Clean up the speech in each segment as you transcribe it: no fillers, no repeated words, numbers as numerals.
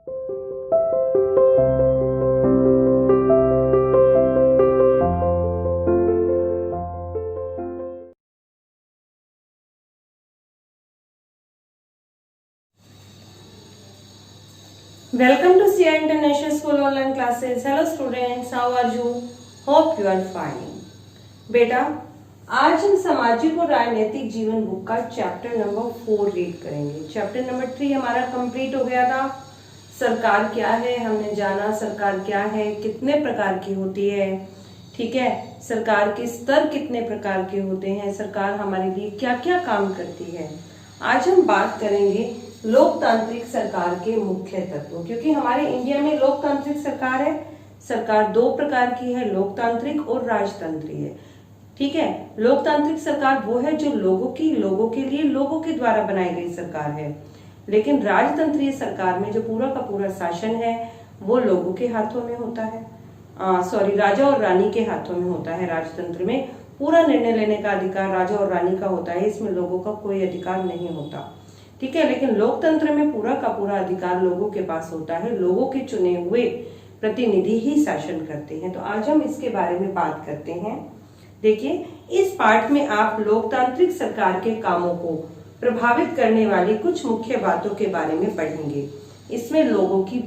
Welcome to CI International School online classes. Hello students, how are you? Hope you are fine. बेटा, आज हम सामाजिक और राजनीतिक जीवन बुक का चैप्टर नंबर 4 रीड करेंगे। चैप्टर नंबर 3 हमारा कंप्लीट हो गया था। सरकार क्या है हमने जाना, सरकार क्या है, कितने प्रकार की होती है, ठीक है, सरकार के स्तर कितने प्रकार के होते हैं, सरकार हमारे लिए क्या क्या काम करती है। आज हम बात करेंगे लोकतांत्रिक सरकार के मुख्य तत्व, क्योंकि हमारे इंडिया में लोकतांत्रिक सरकार है। सरकार दो प्रकार की है, लोकतांत्रिक और राजतंत्रीय, ठीक है। लोकतांत्रिक सरकार वो है जो लोगों के लिए लोगों के द्वारा बनाई गई सरकार है, लेकिन राजतंत्रीय सरकार में जो पूरा का पूरा शासन है वो लोगों के हाथों में होता है, राजा और रानी के हाथों में होता है। राजतंत्र में पूरा निर्णय लेने का अधिकार राजा और रानी का होता है, इसमें लोगों का कोई अधिकार नहीं होता, ठीक है। लेकिन लोकतंत्र में पूरा का पूरा अधिकार लोगों के पास होता है, लोगों के चुने हुए प्रतिनिधि ही शासन करते हैं। तो आज हम इसके बारे में बात करते हैं। देखिए, इस पाठ में आप लोकतांत्रिक सरकार के कामों को प्रभावित करने वाली कुछ मुख्य बातों के बारे में पढ़ेंगे। इसमें लोगों की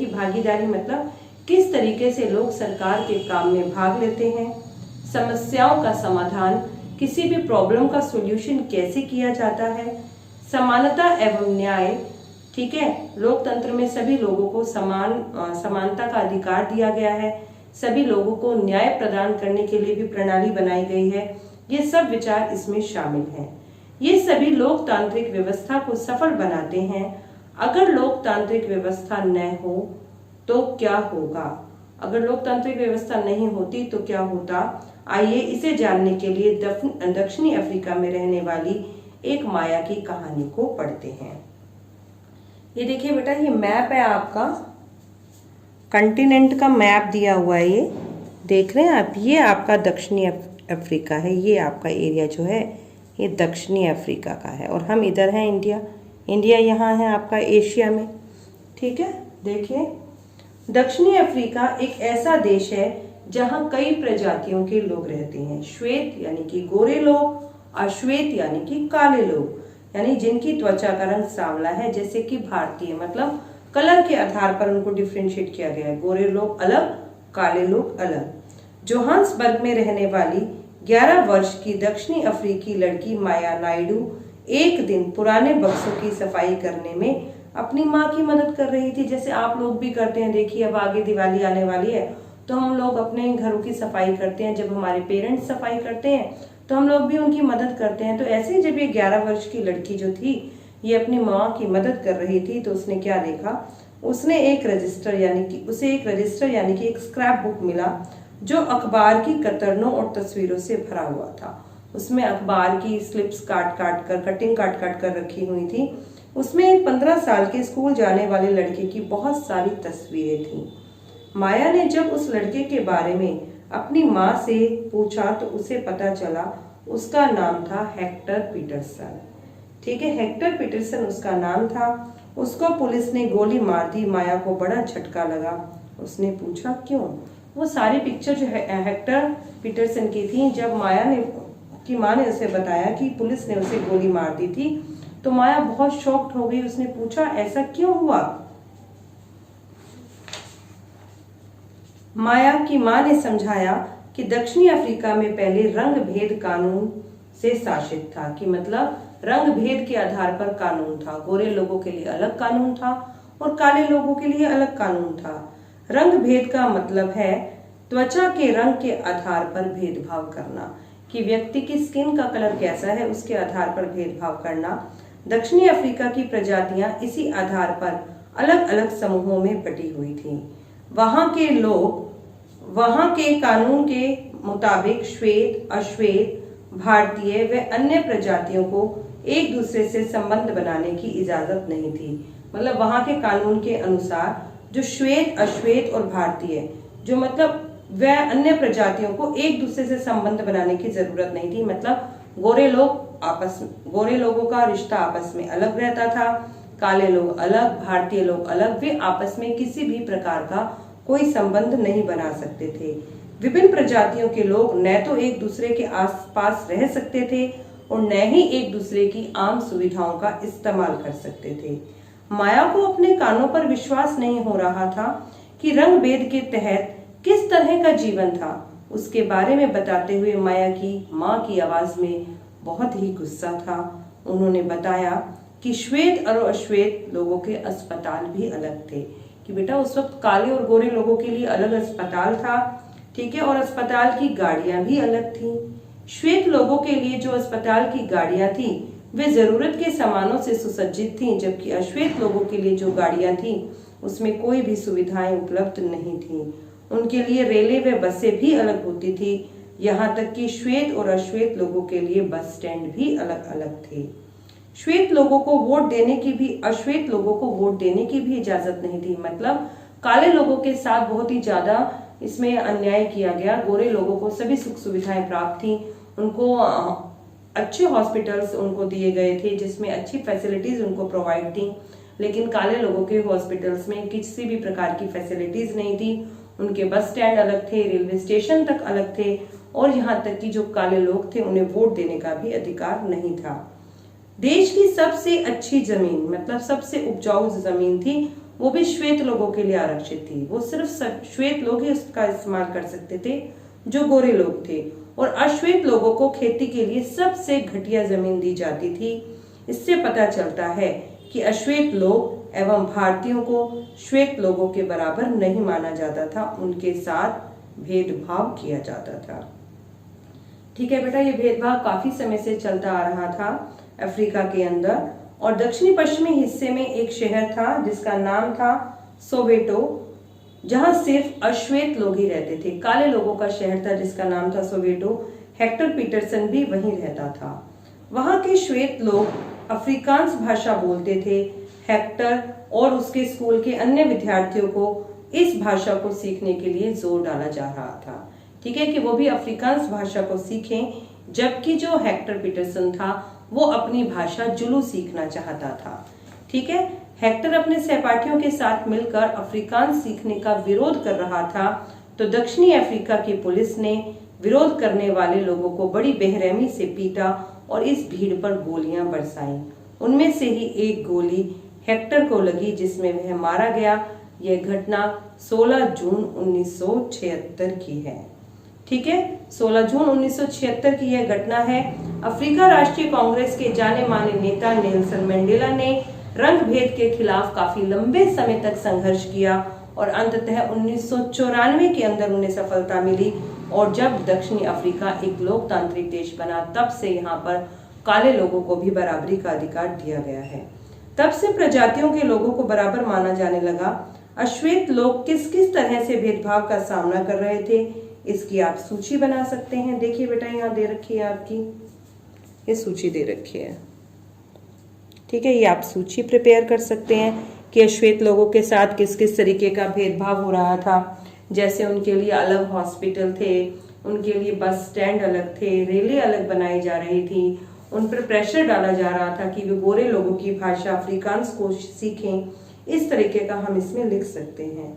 भागीदारी मतलब किस तरीके से लोग सरकार के काम में भाग लेते हैं, समस्याओं का समाधान, किसी भी प्रॉब्लम का सॉल्यूशन कैसे किया जाता है, समानता एवं न्याय, ठीक है। लोकतंत्र में सभी लोगों को समानता का अधिकार दिया गया है, सभी लोगों को न्याय प्रदान करने के लिए भी प्रणाली बनाई गई है। ये सब विचार इसमें शामिल हैं। ये सभी लोकतांत्रिक व्यवस्था को सफल बनाते हैं। अगर लोकतांत्रिक व्यवस्था न हो तो क्या होगा, अगर लोकतांत्रिक व्यवस्था नहीं होती तो क्या होता। आइए इसे जानने के लिए दक्षिणी अफ्रीका में रहने वाली एक माया की कहानी को पढ़ते हैं। ये देखिए बेटा, ये मैप है आपका, कंटिनेंट का मैप दिया हुआ है, ये देख रहे हैं आप। ये आपका दक्षिणी अफ्रीका है, ये आपका एरिया जो है ये दक्षिणी अफ्रीका का है, और हम इधर हैं इंडिया यहाँ है आपका एशिया में, ठीक है। देखिए, दक्षिणी अफ्रीका एक ऐसा देश है जहाँ कई प्रजातियों के लोग रहते हैं। श्वेत यानी कि गोरे लोग, अश्वेत यानी कि काले लोग, यानी जिनकी त्वचा का रंग सांवला है, जैसे कि भारतीय, मतलब कलर के आधार पर उनको डिफ्रेंशिएट किया गया है। गोरे लोग अलग, काले लोग अलग। जोहान्सबर्ग में रहने वाली 11 वर्ष की दक्षिणी अफ्रीकी लड़की माया नायडू एक दिन पुराने बक्सों की सफाई करने में अपनी माँ की मदद कर रही थी, जैसे आप लोग भी करते हैं। देखिए, अब आगे दिवाली आने वाली है तो हम लोग अपने घरों की सफाई करते हैं। जब हमारे पेरेंट्स सफाई करते हैं तो हम लोग भी उनकी मदद करते हैं। तो ऐसे ही जब ये 11 वर्ष की लड़की जो थी ये अपनी माँ की मदद कर रही थी, तो उसने क्या देखा, उसे एक रजिस्टर यानी कि एक स्क्रैप बुक मिला जो अखबार की कतरनों और तस्वीरों से भरा हुआ था। उसमें अखबार की स्लिप्स कटिंग काट कर रखी हुई थी। उसमें एक 15 साल के स्कूल जाने वाले लड़के की बहुत सारी तस्वीरें थीं। माया ने जब उस लड़के के बारे में अपनी माँ से पूछा तो उसे पता चला उसका नाम था हेक्टर पीटरसन, ठीक है। हेक्टर पीटरसन उसका नाम था। उसको पुलिस ने गोली मार दी। माया को बड़ा झटका लगा। उसने पूछा क्यों। वो सारी पिक्चर जो हेक्टर पीटरसन की थी, जब माया की माँ ने उसे बताया कि पुलिस ने उसे गोली मार दी थी तो माया बहुत शॉक्ड हो गई। उसने पूछा ऐसा क्यों हुआ। माया की माँ ने समझाया कि दक्षिणी अफ्रीका में पहले रंग भेद कानून से शासित था, कि मतलब रंग भेद के आधार पर कानून था। गोरे लोगों के लिए अलग कानून था और काले लोगों के लिए अलग कानून था। रंग भेद का मतलब है त्वचा के रंग के आधार पर भेदभाव करना, कि व्यक्ति की स्किन का कलर कैसा है उसके आधार पर भेदभाव करना। दक्षिणी अफ्रीका की प्रजातियां इसी आधार पर अलग अलग समूहों में बटी हुई थीं। वहां के कानून के मुताबिक श्वेत, अश्वेत, भारतीय व अन्य प्रजातियों को एक दूसरे से संबंध बनाने की इजाजत नहीं थी। मतलब वहां के कानून के अनुसार जो श्वेत, अश्वेत और भारतीय, जो मतलब वह अन्य प्रजातियों को एक दूसरे से संबंध बनाने की जरूरत नहीं थी। मतलब गोरे लोगों का रिश्ता आपस में अलग रहता था, काले लोग अलग, भारतीय लोग अलग, वे आपस में किसी भी प्रकार का कोई संबंध नहीं बना सकते थे। विभिन्न प्रजातियों के लोग न तो एक दूसरे के आसपास रह सकते थे और न ही एक दूसरे की आम सुविधाओं का इस्तेमाल कर सकते थे। माया को अपने कानों पर विश्वास नहीं हो रहा था कि रंग भेद के तहत किस तरह का जीवन था। उसके बारे में बताते हुए माया की माँ की आवाज में बहुत ही गुस्सा था। उन्होंने बताया कि श्वेत और अश्वेत लोगों के अस्पताल भी अलग थे, कि बेटा उस वक्त काले और गोरे लोगों के लिए अलग अस्पताल था, ठीक है, और अस्पताल की गाड़ियां भी अलग थी। श्वेत लोगों के लिए जो अस्पताल की गाड़ियां थी वे जरूरत के सामानों से सुसज्जित थीं, जबकि अश्वेत लोगों के लिए जो गाड़ियां थी उसमें कोई भी सुविधाएं उपलब्ध नहीं थी। उनके लिए रेलें व बसें भी अलग होती थी, यहाँ तक कि श्वेत और अश्वेत लोगों के लिए बस स्टैंड भी अलग अलग थे। श्वेत लोगों को वोट देने की भी अश्वेत लोगों को वोट देने की भी इजाजत नहीं थी। मतलब काले लोगों के साथ बहुत ही ज्यादा इसमें अन्याय किया गया। गोरे लोगों को सभी सुख सुविधाएं प्राप्त थी, उनको अच्छे हॉस्पिटल्स उनको दिए गए थे जिसमें अच्छी फैसिलिटीज उनको प्रोवाइड थी, लेकिन काले लोगों के हॉस्पिटल्स में किसी भी प्रकार की फैसिलिटीज नहीं थी। उनके बस स्टैंड अलग थे, रेलवे स्टेशन तक अलग थे, और यहाँ तक कि जो काले लोग थे उन्हें वोट देने का भी अधिकार नहीं था। देश की सबसे अच्छी जमीन, मतलब सबसे उपजाऊ जमीन थी, वो भी श्वेत लोगों के लिए आरक्षित थी। वो सिर्फ श्वेत लोग ही उसका इस्तेमाल कर सकते थे जो गोरे लोग थे, और अश्वेत लोगों को खेती के लिए सबसे घटिया जमीन दी जाती थी। इससे पता चलता है कि अश्वेत लोग एवं भारतीयों को श्वेत लोगों के बराबर नहीं माना जाता था, उनके साथ भेदभाव किया जाता था। ठीक है बेटा, ये भेदभाव काफी समय से चलता आ रहा था अफ्रीका के अंदर। और दक्षिणी पश्चिमी हिस्से में एक शहर था जिसका नाम था सोवेटो, जहां सिर्फ अश्वेत लोग ही रहते थे। काले लोगों का शहर था जिसका नाम था सोवेटो। हेक्टर पीटरसन भी वहीं रहता था। वहां के श्वेत लोग अफ्रीकांस भाषा बोलते थे। हेक्टर और उसके स्कूल के अन्य विद्यार्थियों को इस भाषा को सीखने के लिए जोर डाला जा रहा था, ठीक है, कि वो भी अफ्रीकांस भाषा को सीखें, जबकि जो हेक्टर पीटरसन था वो अपनी भाषा जुलू सीखना चाहता था। ठीक है, हेक्टर अपने सहपाठियों के साथ मिलकर अफ्रीकांस सीखने का विरोध कर रहा था, तो दक्षिणी अफ्रीका की पुलिस ने विरोध करने वाले लोगों को बड़ी बेरहमी से पीटा और इस भीड़ पर गोलियां बरसाईं। उनमें से ही एक गोली हेक्टर को लगी जिसमें वह मारा गया। यह घटना 16 जून 1976 की है। ठीक है, 16 जून 1976 की यह घटना है। अफ्रीका राष्ट्रीय कांग्रेस के जाने माने नेता नेल्सन मंडेला ने रंग भेद के खिलाफ काफी लंबे समय तक संघर्ष किया और अंततः 1994 के अंदर उन्हें सफलता मिली। और जब दक्षिणी अफ्रीका एक लोकतांत्रिक देश बना, तब से यहाँ पर काले लोगों को भी बराबरी का अधिकार दिया गया है। तब से प्रजातियों के लोगों को बराबर माना जाने लगा। अश्वेत लोग किस किस तरह से भेदभाव का सामना कर रहे थे, इसकी आप सूची बना सकते हैं। देखिए बेटा, यहाँ दे रखी है आपकी, ये सूची दे रखी है। ठीक है, ये आप सूची प्रिपेयर कर सकते हैं कि अश्वेत लोगों के साथ किस किस तरीके का भेदभाव हो रहा था। जैसे उनके लिए अलग हॉस्पिटल थे, उनके लिए बस स्टैंड अलग थे, रेलें अलग बनाई जा रही थी, उन पर प्रेशर डाला जा रहा था कि वे गोरे लोगों की भाषा अफ्रीकांस को सीखें। इस तरीके का हम इसमें लिख सकते हैं।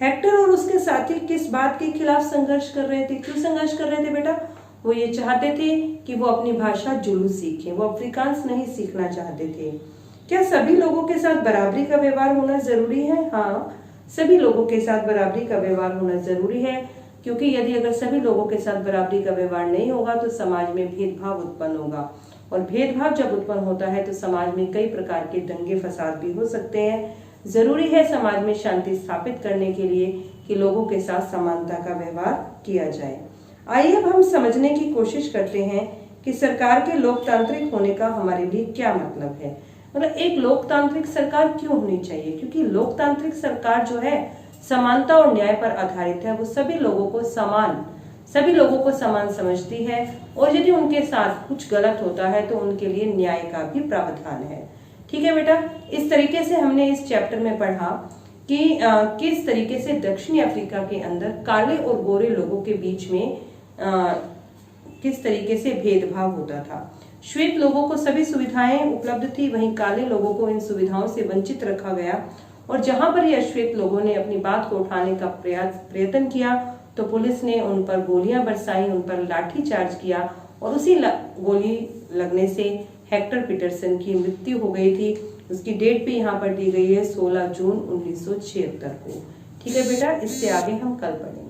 हेक्टर और उसके साथी किस बात के खिलाफ संघर्ष कर रहे थे? क्यों संघर्ष कर रहे थे बेटा? वो ये चाहते थे कि वो अपनी भाषा जुलू सीखें, वो अफ्रीकांस नहीं सीखना चाहते थे। क्या सभी लोगों के साथ बराबरी का व्यवहार होना जरूरी है? हाँ, सभी लोगों के साथ बराबरी का व्यवहार होना जरूरी है, क्योंकि यदि अगर सभी लोगों के साथ बराबरी का व्यवहार नहीं होगा तो समाज में भेदभाव उत्पन्न होगा, और भेदभाव जब उत्पन्न होता है तो समाज में कई प्रकार के दंगे फसाद भी हो सकते हैं। जरूरी है समाज में शांति स्थापित करने के लिए कि लोगों के साथ समानता का व्यवहार किया जाए। आइए अब हम समझने की कोशिश करते हैं कि सरकार के लोकतांत्रिक होने का हमारे लिए क्या मतलब है। मतलब एक लोकतांत्रिक सरकार क्यों होनी चाहिए? क्योंकि लोकतांत्रिक सरकार जो है समानता और न्याय पर आधारित है। वो सभी लोगों को समान समझती है, और यदि उनके साथ कुछ गलत होता है तो उनके लिए न्याय का भी प्रावधान है। ठीक है बेटा, इस तरीके से हमने इस चैप्टर में पढ़ा कि किस तरीके से दक्षिणी अफ्रीका के अंदर काले और गोरे लोगों के बीच में किस तरीके से भेदभाव होता था। श्वेत लोगों को सभी सुविधाएं उपलब्ध थी, वहीं काले लोगों को इन सुविधाओं से वंचित रखा गया। और जहां पर यह श्वेत लोगों ने अपनी बात को उठाने का प्रयत्न किया तो पुलिस ने उन पर गोलियां बरसाई, उन पर लाठी चार्ज किया और उसी गोली लगने से हेक्टर पीटरसन की मृत्यु हो गई थी। उसकी डेट भी यहाँ पर दी गई है 16 जून 1976 को। ठीक है बेटा, इससे आगे हम कल पढ़ेंगे।